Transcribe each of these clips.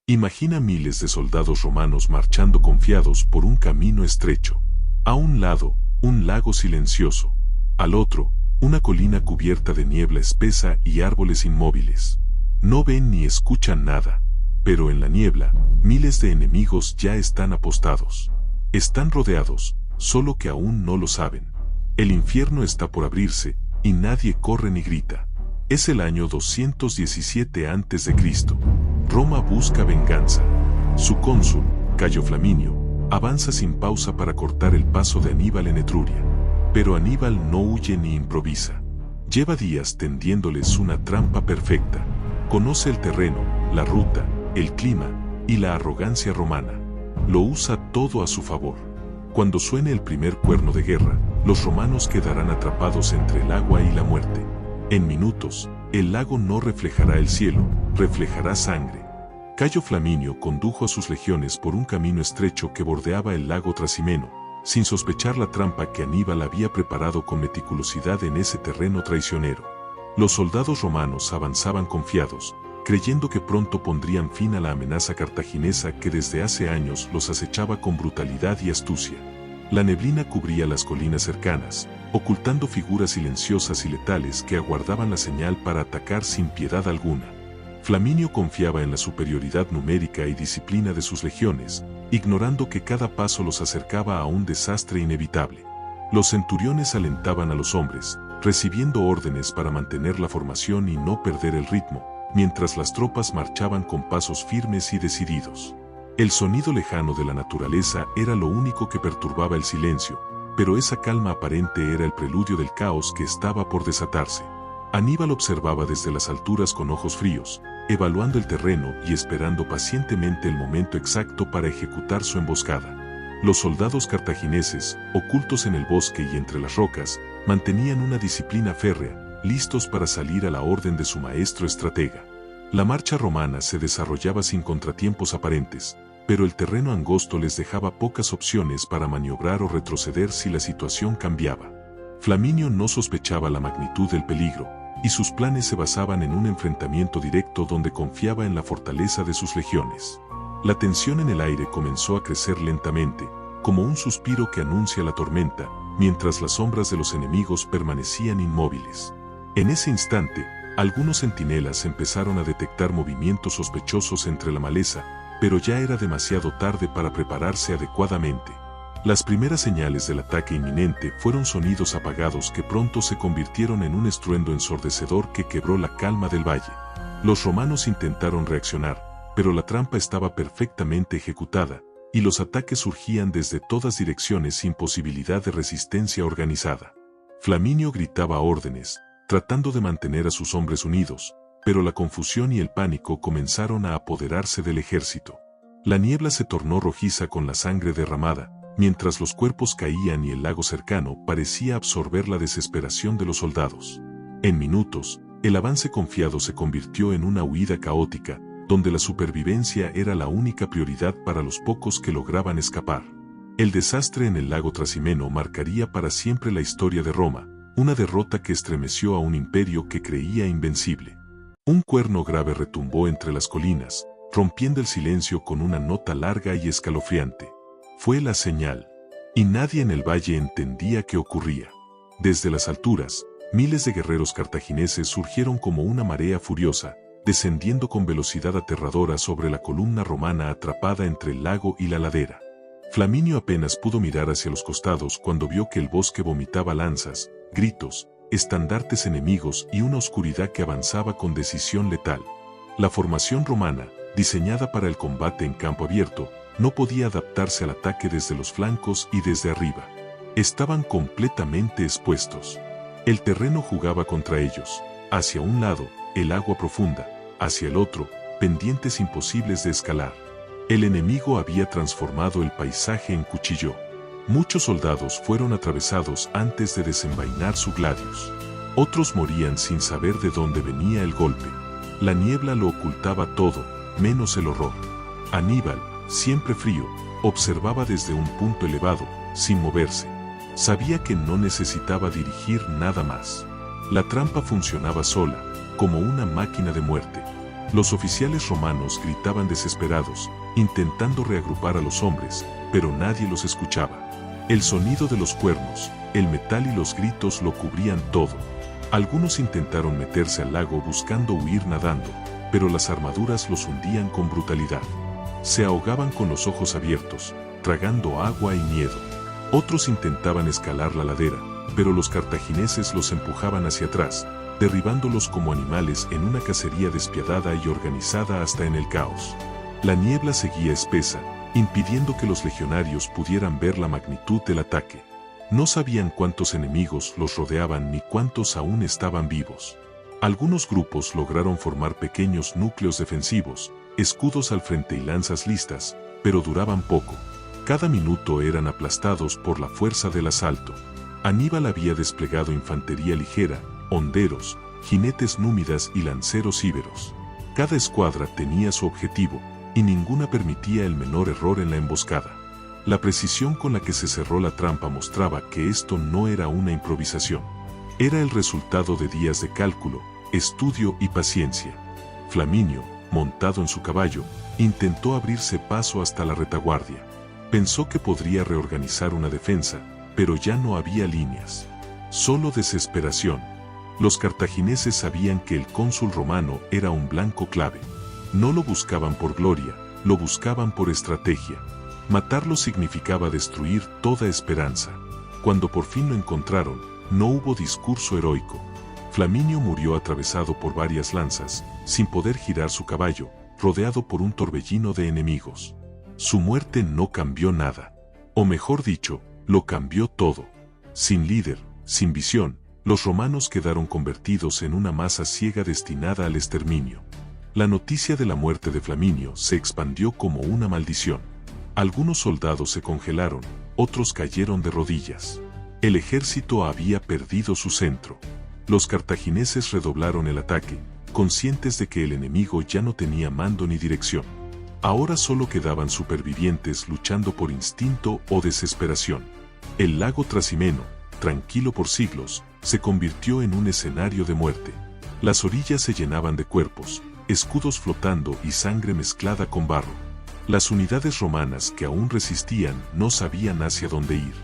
Imagina miles de soldados romanos marchando confiados por un camino estrecho. A un lado, un lago silencioso. Al otro, una colina cubierta de niebla espesa y árboles inmóviles. No ven ni escuchan nada, pero en la niebla, miles de enemigos ya están apostados. Están rodeados, solo que aún no lo saben. El infierno está por abrirse, y nadie corre ni grita. Es el año 217 a.C. Roma busca venganza. Su cónsul, Cayo Flaminio, avanza sin pausa para cortar el paso de Aníbal en Etruria. Pero Aníbal no huye ni improvisa. Lleva días tendiéndoles una trampa perfecta. Conoce el terreno, la ruta, el clima y la arrogancia romana. Lo usa todo a su favor. Cuando suene el primer cuerno de guerra, los romanos quedarán atrapados entre el agua y la muerte. En minutos, el lago no reflejará el cielo, reflejará sangre. Cayo Flaminio condujo a sus legiones por un camino estrecho que bordeaba el lago Trasimeno, sin sospechar la trampa que Aníbal había preparado con meticulosidad en ese terreno traicionero. Los soldados romanos avanzaban confiados, creyendo que pronto pondrían fin a la amenaza cartaginesa que desde hace años los acechaba con brutalidad y astucia. La neblina cubría las colinas cercanas, ocultando figuras silenciosas y letales que aguardaban la señal para atacar sin piedad alguna. Flaminio confiaba en la superioridad numérica y disciplina de sus legiones, ignorando que cada paso los acercaba a un desastre inevitable. Los centuriones alentaban a los hombres, recibiendo órdenes para mantener la formación y no perder el ritmo, mientras las tropas marchaban con pasos firmes y decididos. El sonido lejano de la naturaleza era lo único que perturbaba el silencio, pero esa calma aparente era el preludio del caos que estaba por desatarse. Aníbal observaba desde las alturas con ojos fríos, evaluando el terreno y esperando pacientemente el momento exacto para ejecutar su emboscada. Los soldados cartagineses, ocultos en el bosque y entre las rocas, mantenían una disciplina férrea, listos para salir a la orden de su maestro estratega. La marcha romana se desarrollaba sin contratiempos aparentes, pero el terreno angosto les dejaba pocas opciones para maniobrar o retroceder si la situación cambiaba. Flaminio no sospechaba la magnitud del peligro, y sus planes se basaban en un enfrentamiento directo donde confiaba en la fortaleza de sus legiones. La tensión en el aire comenzó a crecer lentamente, como un suspiro que anuncia la tormenta, mientras las sombras de los enemigos permanecían inmóviles. En ese instante, algunos centinelas empezaron a detectar movimientos sospechosos entre la maleza, pero ya era demasiado tarde para prepararse adecuadamente. Las primeras señales del ataque inminente fueron sonidos apagados que pronto se convirtieron en un estruendo ensordecedor que quebró la calma del valle. Los romanos intentaron reaccionar, pero la trampa estaba perfectamente ejecutada, y los ataques surgían desde todas direcciones sin posibilidad de resistencia organizada. Flaminio gritaba órdenes, tratando de mantener a sus hombres unidos, pero la confusión y el pánico comenzaron a apoderarse del ejército. La niebla se tornó rojiza con la sangre derramada, mientras los cuerpos caían y el lago cercano parecía absorber la desesperación de los soldados. En minutos, el avance confiado se convirtió en una huida caótica, donde la supervivencia era la única prioridad para los pocos que lograban escapar. El desastre en el lago Trasimeno marcaría para siempre la historia de Roma, una derrota que estremeció a un imperio que creía invencible. Un cuerno grave retumbó entre las colinas, rompiendo el silencio con una nota larga y escalofriante. Fue la señal, y nadie en el valle entendía qué ocurría. Desde las alturas, miles de guerreros cartagineses surgieron como una marea furiosa, descendiendo con velocidad aterradora sobre la columna romana atrapada entre el lago y la ladera. Flaminio apenas pudo mirar hacia los costados cuando vio que el bosque vomitaba lanzas, gritos, estandartes enemigos y una oscuridad que avanzaba con decisión letal. La formación romana, diseñada para el combate en campo abierto, no podía adaptarse al ataque desde los flancos y desde arriba. Estaban completamente expuestos. El terreno jugaba contra ellos. Hacia un lado, el agua profunda, hacia el otro, pendientes imposibles de escalar. El enemigo había transformado el paisaje en cuchillo. Muchos soldados fueron atravesados antes de desenvainar su gladius. Otros morían sin saber de dónde venía el golpe. La niebla lo ocultaba todo, menos el horror. Aníbal, siempre frío, observaba desde un punto elevado, sin moverse. Sabía que no necesitaba dirigir nada más. La trampa funcionaba sola, como una máquina de muerte. Los oficiales romanos gritaban desesperados, intentando reagrupar a los hombres, pero nadie los escuchaba. El sonido de los cuernos, el metal y los gritos lo cubrían todo. Algunos intentaron meterse al lago buscando huir nadando, pero las armaduras los hundían con brutalidad. Se ahogaban con los ojos abiertos, tragando agua y miedo. Otros intentaban escalar la ladera, pero los cartagineses los empujaban hacia atrás, derribándolos como animales en una cacería despiadada y organizada hasta en el caos. La niebla seguía espesa, impidiendo que los legionarios pudieran ver la magnitud del ataque. No sabían cuántos enemigos los rodeaban ni cuántos aún estaban vivos. Algunos grupos lograron formar pequeños núcleos defensivos, escudos al frente y lanzas listas, pero duraban poco. Cada minuto eran aplastados por la fuerza del asalto. Aníbal había desplegado infantería ligera, honderos, jinetes númidas y lanceros íberos. Cada escuadra tenía su objetivo, y ninguna permitía el menor error en la emboscada. La precisión con la que se cerró la trampa mostraba que esto no era una improvisación. Era el resultado de días de cálculo, estudio y paciencia. Flaminio, montado en su caballo, intentó abrirse paso hasta la retaguardia. Pensó que podría reorganizar una defensa, pero ya no había líneas. Solo desesperación. Los cartagineses sabían que el cónsul romano era un blanco clave. No lo buscaban por gloria, lo buscaban por estrategia. Matarlo significaba destruir toda esperanza. Cuando por fin lo encontraron, no hubo discurso heroico. Flaminio murió atravesado por varias lanzas, sin poder girar su caballo, rodeado por un torbellino de enemigos. Su muerte no cambió nada. O mejor dicho, lo cambió todo. Sin líder, sin visión, los romanos quedaron convertidos en una masa ciega destinada al exterminio. La noticia de la muerte de Flaminio se expandió como una maldición. Algunos soldados se congelaron, otros cayeron de rodillas. El ejército había perdido su centro. Los cartagineses redoblaron el ataque, conscientes de que el enemigo ya no tenía mando ni dirección. Ahora solo quedaban supervivientes luchando por instinto o desesperación. El lago Trasimeno, tranquilo por siglos, se convirtió en un escenario de muerte. Las orillas se llenaban de cuerpos, escudos flotando y sangre mezclada con barro. Las unidades romanas que aún resistían no sabían hacia dónde ir.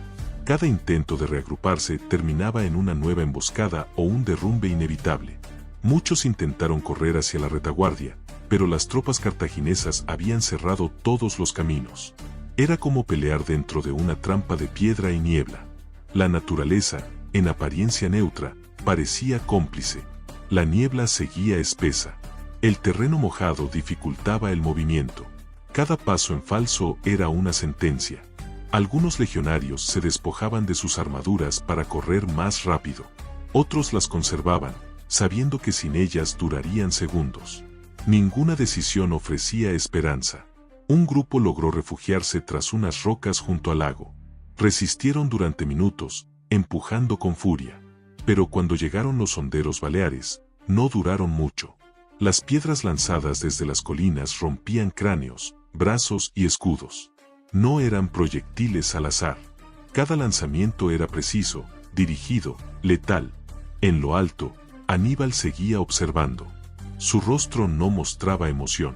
Cada intento de reagruparse terminaba en una nueva emboscada o un derrumbe inevitable. Muchos intentaron correr hacia la retaguardia, pero las tropas cartaginesas habían cerrado todos los caminos. Era como pelear dentro de una trampa de piedra y niebla. La naturaleza, en apariencia neutra, parecía cómplice. La niebla seguía espesa. El terreno mojado dificultaba el movimiento. Cada paso en falso era una sentencia. Algunos legionarios se despojaban de sus armaduras para correr más rápido. Otros las conservaban, sabiendo que sin ellas durarían segundos. Ninguna decisión ofrecía esperanza. Un grupo logró refugiarse tras unas rocas junto al lago. Resistieron durante minutos, empujando con furia. Pero cuando llegaron los honderos baleares, no duraron mucho. Las piedras lanzadas desde las colinas rompían cráneos, brazos y escudos. No eran proyectiles al azar. Cada lanzamiento era preciso, dirigido, letal. En lo alto, Aníbal seguía observando. Su rostro no mostraba emoción.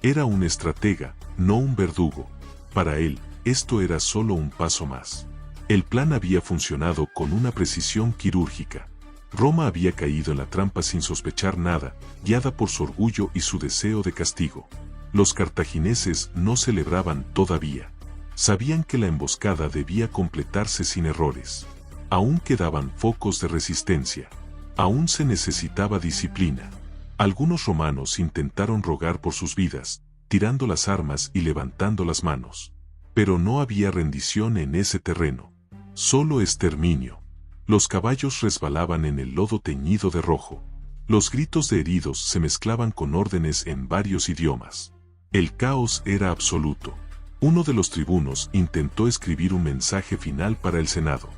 Era un estratega, no un verdugo. Para él, esto era solo un paso más. El plan había funcionado con una precisión quirúrgica. Roma había caído en la trampa sin sospechar nada, guiada por su orgullo y su deseo de castigo. Los cartagineses no celebraban todavía. Sabían que la emboscada debía completarse sin errores. Aún quedaban focos de resistencia. Aún se necesitaba disciplina. Algunos romanos intentaron rogar por sus vidas, tirando las armas y levantando las manos. Pero no había rendición en ese terreno. Solo exterminio. Los caballos resbalaban en el lodo teñido de rojo. Los gritos de heridos se mezclaban con órdenes en varios idiomas. El caos era absoluto. Uno de los tribunos intentó escribir un mensaje final para el Senado.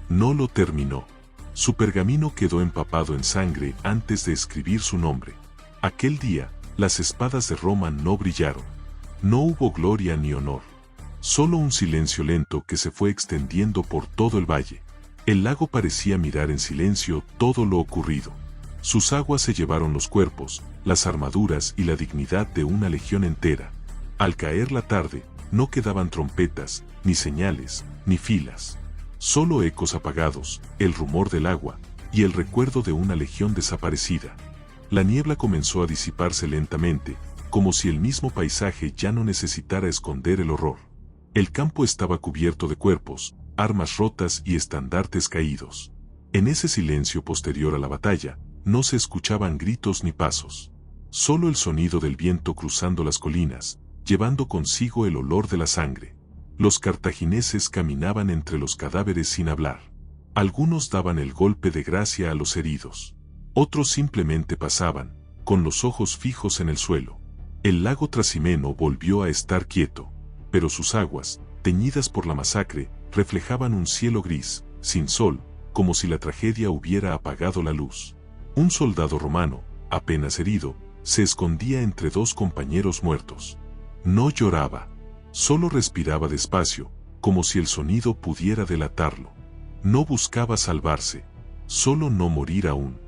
No lo terminó. Su pergamino quedó empapado en sangre antes de escribir su nombre. Aquel día, las espadas de Roma no brillaron. No hubo gloria ni honor. Solo un silencio lento que se fue extendiendo por todo el valle. El lago parecía mirar en silencio todo lo ocurrido. Sus aguas se llevaron los cuerpos, las armaduras y la dignidad de una legión entera. Al caer la tarde, no quedaban trompetas, ni señales, ni filas. Solo ecos apagados, el rumor del agua, y el recuerdo de una legión desaparecida. La niebla comenzó a disiparse lentamente, como si el mismo paisaje ya no necesitara esconder el horror. El campo estaba cubierto de cuerpos, armas rotas y estandartes caídos. En ese silencio posterior a la batalla, no se escuchaban gritos ni pasos. Solo el sonido del viento cruzando las colinas, llevando consigo el olor de la sangre. Los cartagineses caminaban entre los cadáveres sin hablar. Algunos daban el golpe de gracia a los heridos. Otros simplemente pasaban, con los ojos fijos en el suelo. El lago Trasimeno volvió a estar quieto, pero sus aguas, teñidas por la masacre, reflejaban un cielo gris, sin sol, como si la tragedia hubiera apagado la luz. Un soldado romano, apenas herido, se escondía entre dos compañeros muertos. No lloraba, solo respiraba despacio, como si el sonido pudiera delatarlo. No buscaba salvarse, solo no morir aún.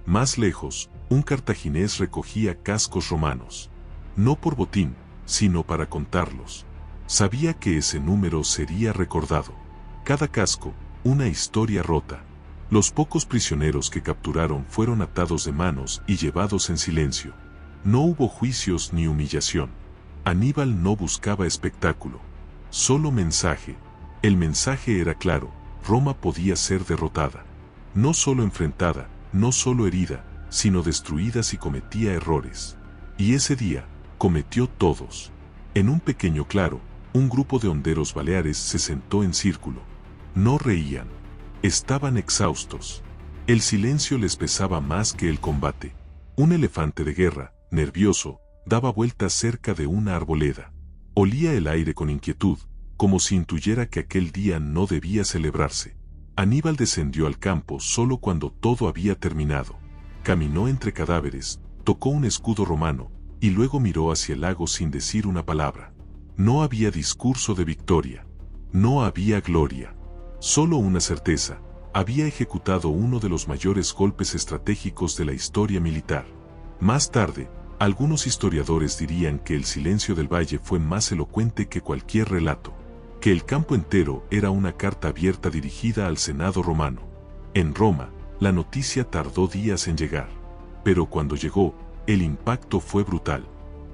Más lejos, un cartaginés recogía cascos romanos. No por botín, sino para contarlos. Sabía que ese número sería recordado. Cada casco, una historia rota. Los pocos prisioneros que capturaron fueron atados de manos y llevados en silencio. No hubo juicios ni humillación. Aníbal no buscaba espectáculo, solo mensaje. El mensaje era claro: Roma podía ser derrotada. No solo enfrentada, no solo herida, sino destruida si cometía errores. Y ese día, cometió todos. En un pequeño claro, un grupo de honderos baleares se sentó en círculo. No reían. Estaban exhaustos. El silencio les pesaba más que el combate. Un elefante de guerra, nervioso, daba vueltas cerca de una arboleda. Olía el aire con inquietud, como si intuyera que aquel día no debía celebrarse. Aníbal descendió al campo solo cuando todo había terminado. Caminó entre cadáveres, tocó un escudo romano, y luego miró hacia el lago sin decir una palabra. No había discurso de victoria. No había gloria. Solo una certeza: había ejecutado uno de los mayores golpes estratégicos de la historia militar. Más tarde, algunos historiadores dirían que el silencio del valle fue más elocuente que cualquier relato, que el campo entero era una carta abierta dirigida al Senado romano. En Roma, la noticia tardó días en llegar, pero cuando llegó, el impacto fue brutal.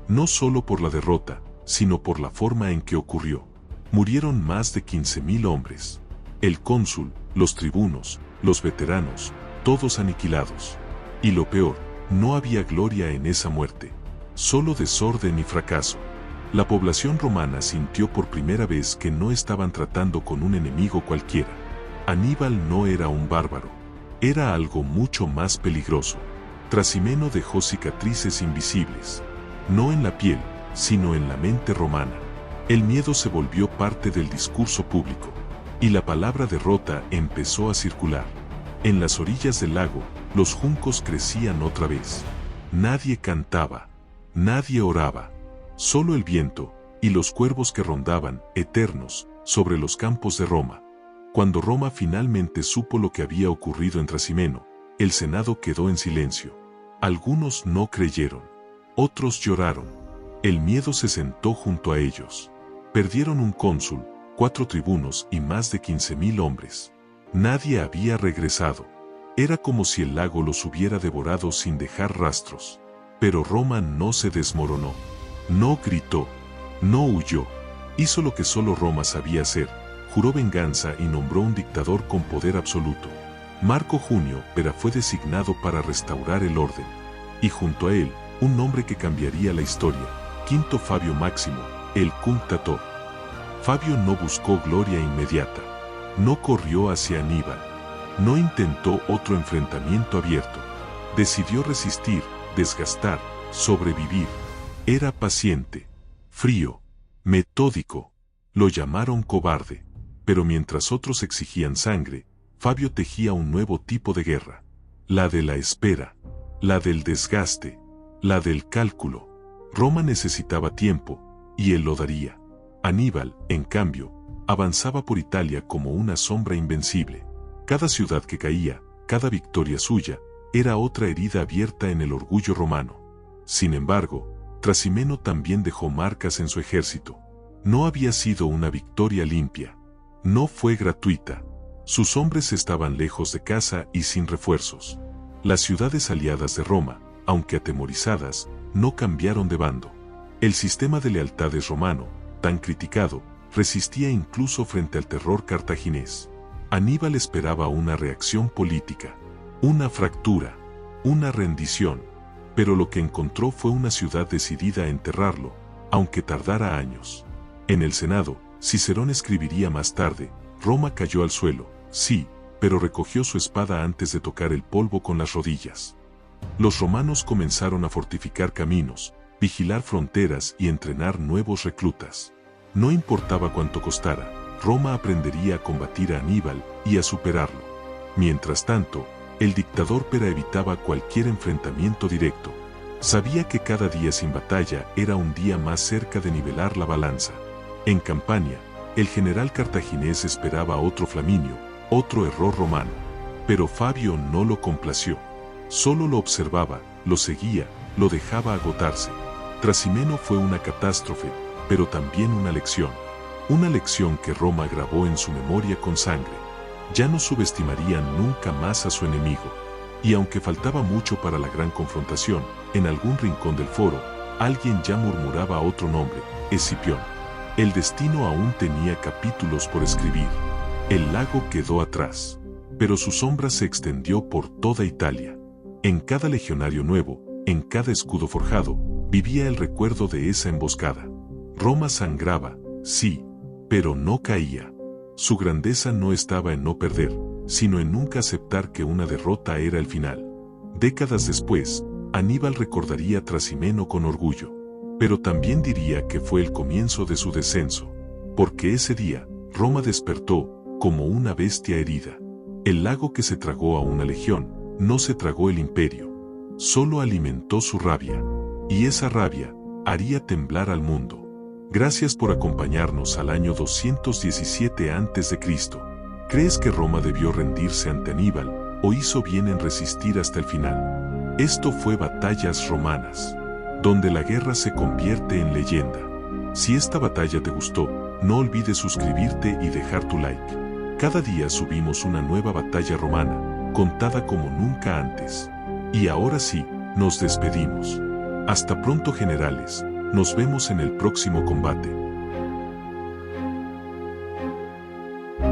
No solo por la derrota, sino por la forma en que ocurrió. Murieron más de 15.000 hombres. El cónsul, los tribunos, los veteranos, todos aniquilados. Y lo peor, no había gloria en esa muerte, solo desorden y fracaso. La población romana sintió por primera vez que no estaban tratando con un enemigo cualquiera. Aníbal no era un bárbaro, era algo mucho más peligroso. Trasimeno dejó cicatrices invisibles, no en la piel, sino en la mente romana. El miedo se volvió parte del discurso público, y la palabra derrota empezó a circular. En las orillas del lago, los juncos crecían otra vez. Nadie cantaba, nadie oraba, solo el viento y los cuervos que rondaban, eternos, sobre los campos de Roma. Cuando Roma finalmente supo lo que había ocurrido en Trasimeno, el Senado quedó en silencio. Algunos no creyeron, otros lloraron. El miedo se sentó junto a ellos. Perdieron un cónsul, 4 tribunos y más de 15.000 hombres. Nadie había regresado. Era como si el lago los hubiera devorado sin dejar rastros. Pero Roma no se desmoronó. No gritó. No huyó. Hizo lo que solo Roma sabía hacer. Juró venganza y nombró un dictador con poder absoluto. Marco Junio Pera fue designado para restaurar el orden. Y junto a él, un nombre que cambiaría la historia: Quinto Fabio Máximo, el Cunctator. Fabio no buscó gloria inmediata. No corrió hacia Aníbal. No intentó otro enfrentamiento abierto. Decidió resistir, desgastar, sobrevivir. Era paciente, frío, metódico. Lo llamaron cobarde. Pero mientras otros exigían sangre, Fabio tejía un nuevo tipo de guerra. La de la espera, la del desgaste, la del cálculo. Roma necesitaba tiempo, y él lo daría. Aníbal, en cambio, avanzaba por Italia como una sombra invencible. Cada ciudad que caía, cada victoria suya, era otra herida abierta en el orgullo romano. Sin embargo, Trasimeno también dejó marcas en su ejército. No había sido una victoria limpia. No fue gratuita. Sus hombres estaban lejos de casa y sin refuerzos. Las ciudades aliadas de Roma, aunque atemorizadas, no cambiaron de bando. El sistema de lealtades romano, tan criticado, resistía incluso frente al terror cartaginés. Aníbal esperaba una reacción política, una fractura, una rendición, pero lo que encontró fue una ciudad decidida a enterrarlo, aunque tardara años. En el Senado, Cicerón escribiría más tarde: Roma cayó al suelo, sí, pero recogió su espada antes de tocar el polvo con las rodillas. Los romanos comenzaron a fortificar caminos, vigilar fronteras y entrenar nuevos reclutas. No importaba cuánto costara, Roma aprendería a combatir a Aníbal y a superarlo. Mientras tanto, el dictador Pera evitaba cualquier enfrentamiento directo. Sabía que cada día sin batalla era un día más cerca de nivelar la balanza. En Campania, el general cartaginés esperaba otro Flaminio, otro error romano. Pero Fabio no lo complació. Solo lo observaba, lo seguía, lo dejaba agotarse. Trasimeno fue una catástrofe, pero también una lección. Una lección que Roma grabó en su memoria con sangre. Ya no subestimarían nunca más a su enemigo. Y aunque faltaba mucho para la gran confrontación, en algún rincón del foro, alguien ya murmuraba otro nombre: Escipión. El destino aún tenía capítulos por escribir. El lago quedó atrás, pero su sombra se extendió por toda Italia. En cada legionario nuevo, en cada escudo forjado, vivía el recuerdo de esa emboscada. Roma sangraba, sí, pero no caía. Su grandeza no estaba en no perder, sino en nunca aceptar que una derrota era el final. Décadas después, Aníbal recordaría a Trasimeno con orgullo, pero también diría que fue el comienzo de su descenso, porque ese día, Roma despertó como una bestia herida. El lago que se tragó a una legión, no se tragó el imperio, solo alimentó su rabia, y esa rabia haría temblar al mundo. Gracias por acompañarnos al año 217 a.C. ¿Crees que Roma debió rendirse ante Aníbal, o hizo bien en resistir hasta el final? Esto fue Batallas Romanas, donde la guerra se convierte en leyenda. Si esta batalla te gustó, no olvides suscribirte y dejar tu like. Cada día subimos una nueva batalla romana, contada como nunca antes. Y ahora sí, nos despedimos. Hasta pronto, generales. Nos vemos en el próximo combate.